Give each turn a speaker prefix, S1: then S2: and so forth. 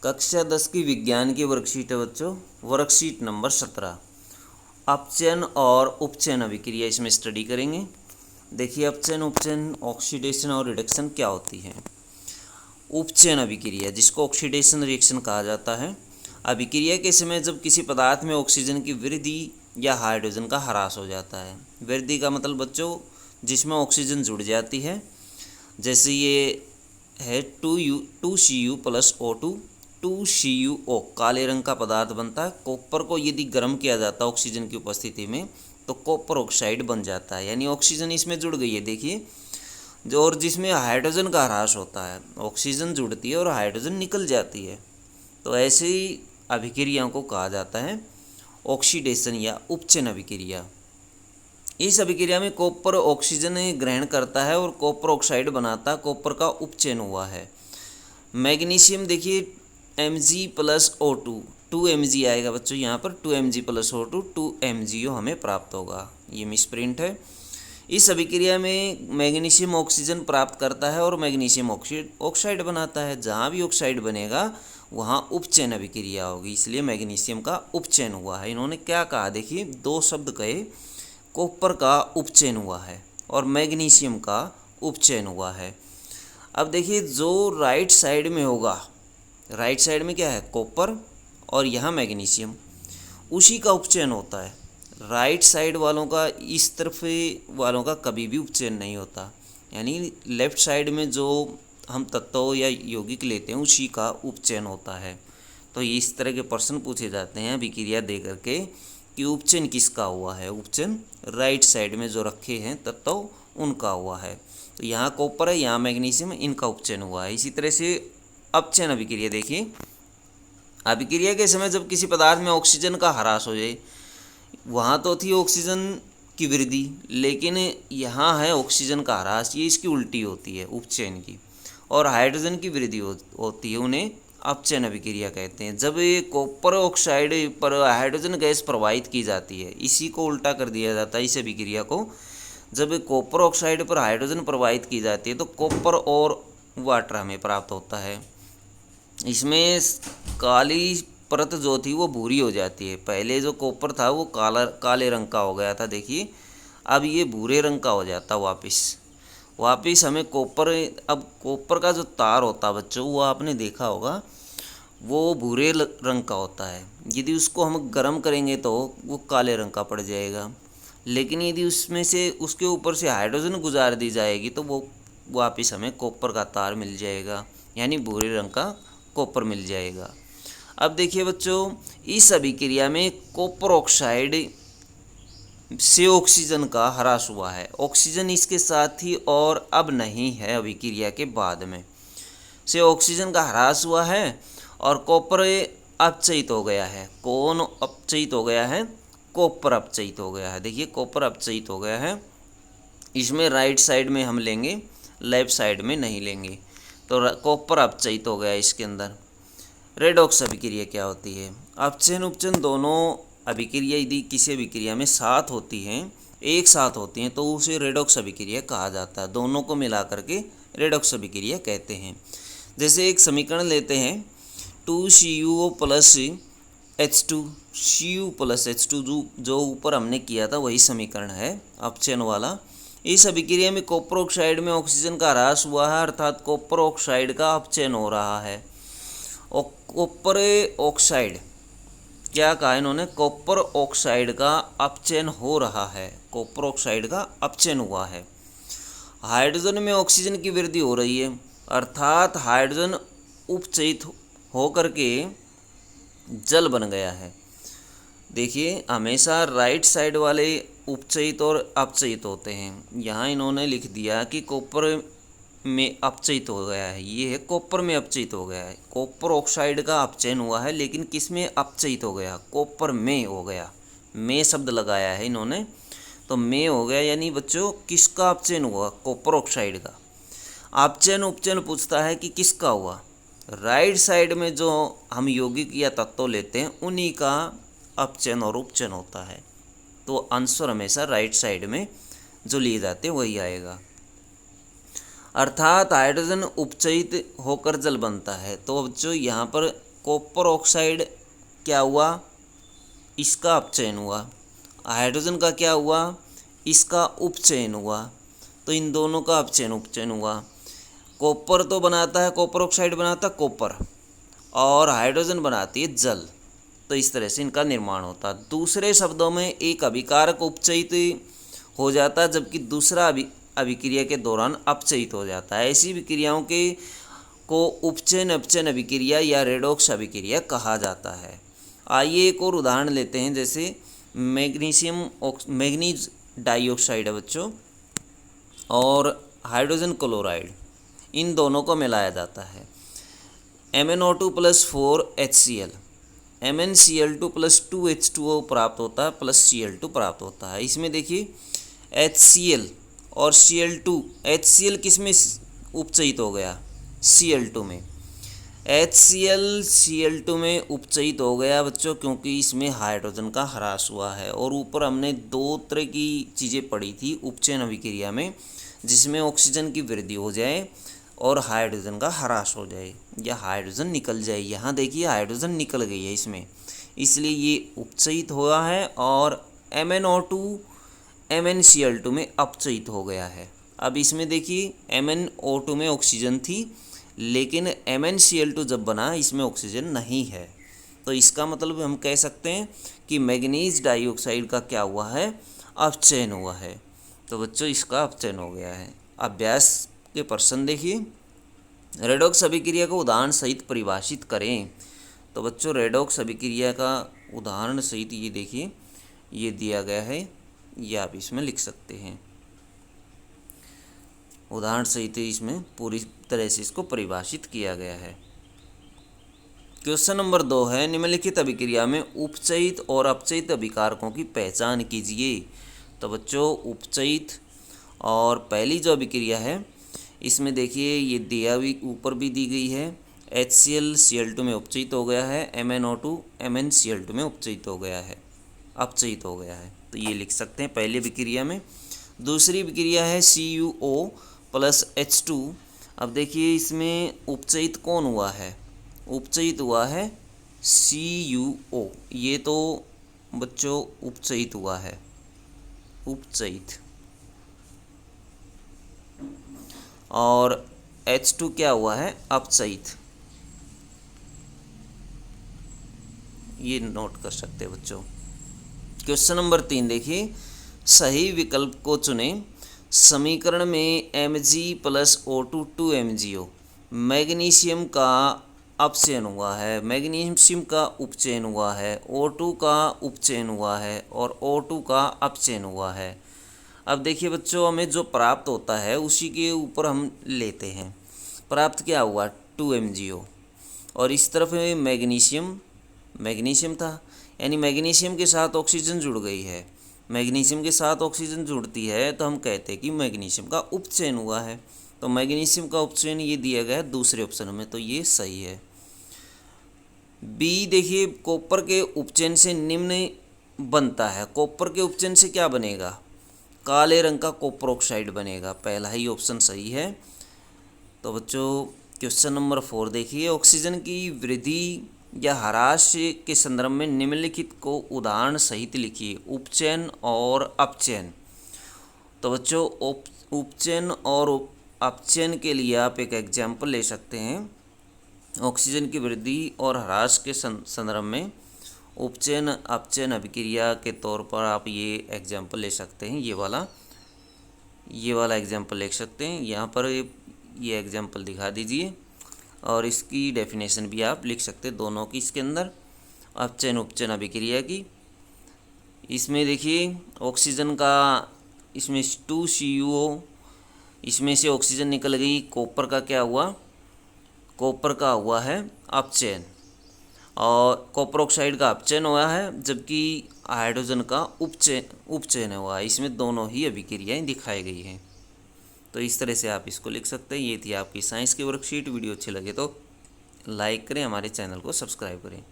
S1: कक्षा 10 की विज्ञान की वर्कशीट है बच्चों, वर्कशीट नंबर 17। अपचयन और उपचयन अभिक्रिया इसमें स्टडी करेंगे। देखिए अपचयन, उपचयन, ऑक्सीडेशन और रिडक्शन क्या होती है। उपचयन अभिक्रिया, जिसको ऑक्सीडेशन रिएक्शन कहा जाता है, अभिक्रिया के समय जब किसी पदार्थ में ऑक्सीजन की वृद्धि या हाइड्रोजन का ह्रास हो जाता है। वृद्धि का मतलब बच्चों जिसमें ऑक्सीजन जुड़ जाती है, जैसे ये है 2Cu प्लस O2, 2CuO काले रंग का पदार्थ बनता है। कॉपर को यदि गर्म किया जाता है ऑक्सीजन की उपस्थिति में तो कॉपर ऑक्साइड बन जाता है, यानी ऑक्सीजन इसमें जुड़ गई है। देखिए जो, और जिसमें हाइड्रोजन का ह्रास होता है, ऑक्सीजन जुड़ती है और हाइड्रोजन निकल जाती है, तो ऐसे ही अभिक्रियाओं को कहा जाता है ऑक्सीडेशन या उपचयन अभिक्रिया। इस अभिक्रिया में कॉपर ऑक्सीजन ग्रहण करता है और कॉपर ऑक्साइड बनाता है, कॉपर का उपचयन हुआ है। मैग्नीशियम देखिए Mg प्लस O2, 2Mg आएगा बच्चों यहाँ पर, 2Mg प्लस O2, 2MgO हमें प्राप्त होगा। ये मिसप्रिंट है। इस अभिक्रिया में मैग्नीशियम ऑक्सीजन प्राप्त करता है और मैग्नीशियम ऑक्साइड बनाता है। जहाँ भी ऑक्साइड बनेगा वहाँ उपचयन अभिक्रिया होगी, इसलिए मैग्नीशियम का उपचयन हुआ है। इन्होंने क्या कहा, देखिए दो शब्द कहे, कॉपर का उपचयन हुआ है और मैग्नीशियम का उपचयन हुआ है। अब देखिए जो राइट साइड में होगा, राइट साइड में क्या है, कॉपर और यहाँ मैग्नीशियम, उसी का उपचयन होता है। राइट साइड वालों का, इस तरफ वालों का कभी भी उपचयन नहीं होता, यानी लेफ्ट साइड में जो हम तत्व या यौगिक लेते हैं उसी का उपचयन होता है। तो इस तरह के प्रश्न पूछे जाते हैं अभिक्रिया दे करके कि उपचयन किसका हुआ है। उपचयन राइट साइड में जो रखे हैं तत्व उनका हुआ है। तो यहाँ कॉपर है, यहाँ मैग्नीशियम, इनका उपचयन हुआ है। इसी तरह से अपचयन अभिक्रिया देखिए, अभिक्रिया के समय जब किसी पदार्थ में ऑक्सीजन का ह्रास हो जाए, वहाँ तो थी ऑक्सीजन की वृद्धि, लेकिन यहाँ है ऑक्सीजन का ह्रास, ये इसकी उल्टी होती है उपचयन की, और हाइड्रोजन की वृद्धि होती है, उन्हें अपचयन अभिक्रिया कहते हैं। जब ये कॉपर ऑक्साइड पर हाइड्रोजन गैस प्रवाहित की जाती है, इसी को उल्टा कर दिया जाता है इस अभिक्रिया को। जब कॉपर ऑक्साइड पर हाइड्रोजन प्रवाहित की जाती है तो कॉपर और वाटर हमें प्राप्त होता है। इसमें काली परत जो थी वो भूरी हो जाती है। पहले जो कॉपर था वो काले रंग का हो गया था, देखिए अब ये भूरे रंग का हो जाता वापस हमें कॉपर। अब कॉपर का जो तार होता बच्चों, वो आपने देखा होगा, वो भूरे रंग का होता है। यदि उसको हम गर्म करेंगे तो वो काले रंग का पड़ जाएगा, लेकिन यदि उसमें से उसके ऊपर से हाइड्रोजन गुजार दी जाएगी तो वो वापस हमें कॉपर का तार मिल जाएगा, यानी भूरे रंग का कॉपर मिल जाएगा। अब देखिए बच्चों, इस अभिक्रिया में कॉपर ऑक्साइड से ऑक्सीजन का ह्रास हुआ है। ऑक्सीजन इसके साथ थी और अब नहीं है, अभिक्रिया के बाद में से ऑक्सीजन का ह्रास हुआ है और कॉपर अपचयित हो गया है। कौन अपचयित हो गया है? कॉपर अपचयित हो गया है। देखिए कॉपर अपचयित हो गया है। इसमें राइट साइड में हम लेंगे, लेफ्ट साइड में नहीं लेंगे। तो कॉपर अपचयित हो गया इसके अंदर। रेडॉक्स अभिक्रिया क्या होती है? अपचयन उपचयन दोनों अभिक्रिया यदि किसी अभिक्रिया में साथ होती हैं, एक साथ होती हैं, तो उसे रेडॉक्स अभिक्रिया कहा जाता है। दोनों को मिला करके रेडॉक्स अभिक्रिया कहते हैं। जैसे एक समीकरण लेते हैं 2CuO plus H2, Cu plus H2 जो ऊपर हमने किया था वही समीकरण है अपचयन वाला। इस अभिक्रिया में कॉपर ऑक्साइड में ऑक्सीजन का ह्रास हुआ है, अर्थात कॉपर ऑक्साइड का अपचयन हो रहा है। और कॉपर ऑक्साइड क्या कहा इन्होंने? कॉपर ऑक्साइड का अपचयन हो रहा है, कॉपर ऑक्साइड का अपचयन हुआ है। हाइड्रोजन में ऑक्सीजन की वृद्धि हो रही है, अर्थात हाइड्रोजन उपचयित होकर के जल बन गया है। देखिए हमेशा राइट साइड वाले उपचयित और अपचयित होते हैं। यहाँ इन्होंने लिख दिया कि कॉपर में अपचयित हो गया है, ये है कॉपर में अपचयित हो गया है। कॉपर ऑक्साइड का अपचयन हुआ है, लेकिन किस में अपचयित हो गया? कॉपर में हो गया। में शब्द लगाया है इन्होंने, तो में हो गया, यानी बच्चों किसका अपचयन हुआ? कॉपर ऑक्साइड का। अपचयन उपचयन पूछता है कि किसका हुआ? राइट साइड में जो हम यौगिक या तत्व लेते हैं उन्हीं का अपचयन और उपचयन होता है। तो आंसर हमेशा राइट साइड में जो लिए जाते हैं वही आएगा। अर्थात हाइड्रोजन उपचयित होकर जल बनता है। तो बच्चों यहाँ पर कॉपर ऑक्साइड क्या हुआ, इसका अपचयन हुआ। हाइड्रोजन का क्या हुआ, इसका उपचयन हुआ। तो इन दोनों का अपचयन उपचयन हुआ। कॉपर तो बनाता है, कॉपर ऑक्साइड बनाता है कॉपर, और हाइड्रोजन बनाती है जल। तो इस तरह से इनका निर्माण होता है। दूसरे शब्दों में एक अभिकारक उपचयित हो जाता है, जबकि दूसरा अभिक्रिया के दौरान अपचयित हो जाता है। ऐसी विक्रियाओं के को उपचयन अपचयन अभिक्रिया या रेडॉक्स अभिक्रिया कहा जाता है। आइए एक और उदाहरण लेते हैं, जैसे मैग्नीज डाइऑक्साइड है बच्चों, और हाइड्रोजन क्लोराइड, इन दोनों को मिलाया जाता है। MnO2 + 4HCl, MnCl2 + 2H2O प्राप्त होता है, प्लस Cl2 प्राप्त होता है। इसमें देखिए HCl और Cl2, HCl किस में उपचयित हो गया, Cl2 में। HCl Cl2 में उपचयित हो गया बच्चों, क्योंकि इसमें हाइड्रोजन का ह्रास हुआ है। और ऊपर हमने दो तरह की चीज़ें पढ़ी थी उपचयन अभिक्रिया में, जिसमें ऑक्सीजन की वृद्धि हो जाए और हाइड्रोजन का ह्रास हो जाए या हाइड्रोजन निकल जाए। यहाँ देखिए हाइड्रोजन निकल गई है इसमें, इसलिए ये उपचयित हुआ है, और MnO2 MnCl2 में अपचयित हो गया है। अब इसमें देखिए MnO2 में ऑक्सीजन थी, लेकिन MnCl2 जब बना इसमें ऑक्सीजन नहीं है। तो इसका मतलब हम कह सकते हैं कि मैग्नीज डाइऑक्साइड का क्या हुआ है, अपचयन हुआ है। तो बच्चों इसका अपचयन हो गया है। अभ्यास के प्रश्न देखिए, रेडॉक्स अभिक्रिया को उदाहरण सहित परिभाषित करें। तो बच्चों रेडॉक्स अभिक्रिया का उदाहरण सहित ये देखिए, ये दिया गया है, ये आप इसमें लिख सकते हैं। उदाहरण सहित इसमें पूरी तरह से इसको परिभाषित किया गया है। क्वेश्चन नंबर 2 है, निम्नलिखित अभिक्रिया में उपचयित और अपचयित अभिकारकों की पहचान कीजिए। तो बच्चों उपचयित और पहली जो अभिक्रिया है, इसमें देखिए ये दिया भी ऊपर भी दी गई है, HCl Cl2 में उपचयित हो गया है, MnO2 MnCl2 में उपचयित हो गया है, अपचयित हो गया है। तो ये लिख सकते हैं पहली अभिक्रिया में। दूसरी अभिक्रिया है CuO + H2। अब देखिए इसमें उपचयित कौन हुआ है, उपचयित हुआ है CuO। ये तो बच्चों उपचयित हुआ है, उपचयित, और H2 क्या हुआ है, अपचयित। ये नोट कर सकते हैं बच्चों। क्वेश्चन नंबर 3 देखिए, सही विकल्प को चुनें। समीकरण में Mg + O2 2MgO, मैग्नीशियम का अपचयन हुआ है, मैग्नीशियम का उपचयन हुआ है, O2 का उपचयन हुआ है, और O2 का अपचयन हुआ है। अब देखिए बच्चों, हमें जो प्राप्त होता है उसी के ऊपर हम लेते हैं। प्राप्त क्या हुआ, 2MgO, और इस तरफ में मैग्नीशियम था, यानी मैग्नीशियम के साथ ऑक्सीजन जुड़ गई है। मैग्नीशियम के साथ ऑक्सीजन जुड़ती है तो हम कहते हैं कि मैग्नीशियम का उपचयन हुआ है। तो मैग्नीशियम का उपचयन ये दिया गया है दूसरे ऑप्शन में, तो ये सही है। बी देखिए, कॉपर के उपचयन से निम्न बनता है। कॉपर के उपचयन से क्या बनेगा, काले रंग का कॉपर ऑक्साइड बनेगा। पहला ही ऑप्शन सही है। तो बच्चों क्वेश्चन नंबर 4 देखिए, ऑक्सीजन की वृद्धि या ह्रास के संदर्भ में निम्नलिखित को उदाहरण सहित लिखिए, उपचयन और अपचयन। तो बच्चों उपचयन और अपचयन के लिए आप एक एग्जाम्पल ले सकते हैं। ऑक्सीजन की वृद्धि और ह्रास के संदर्भ में उपचयन अपचयन अभिक्रिया के तौर पर आप ये एग्जाम्पल ले सकते हैं। ये वाला एग्जाम्पल ले सकते हैं। यहाँ पर ये एग्जाम्पल दिखा दीजिए, और इसकी डेफिनेशन भी आप लिख सकते हैं दोनों की इसके अंदर, अपचयन उपचयन अभिक्रिया की। इसमें देखिए ऑक्सीजन का, इसमें 2CuO, इसमें से ऑक्सीजन निकल गई, कॉपर का क्या हुआ, कॉपर का हुआ है अपचयन, और कॉपर ऑक्साइड का अपचयन हुआ है, जबकि हाइड्रोजन का उपचयन हुआ है। इसमें दोनों ही अभिक्रियाएँ दिखाई गई हैं। तो इस तरह से आप इसको लिख सकते हैं। ये थी आपकी साइंस की वर्कशीट। वीडियो अच्छी लगे तो लाइक करें, हमारे चैनल को सब्सक्राइब करें।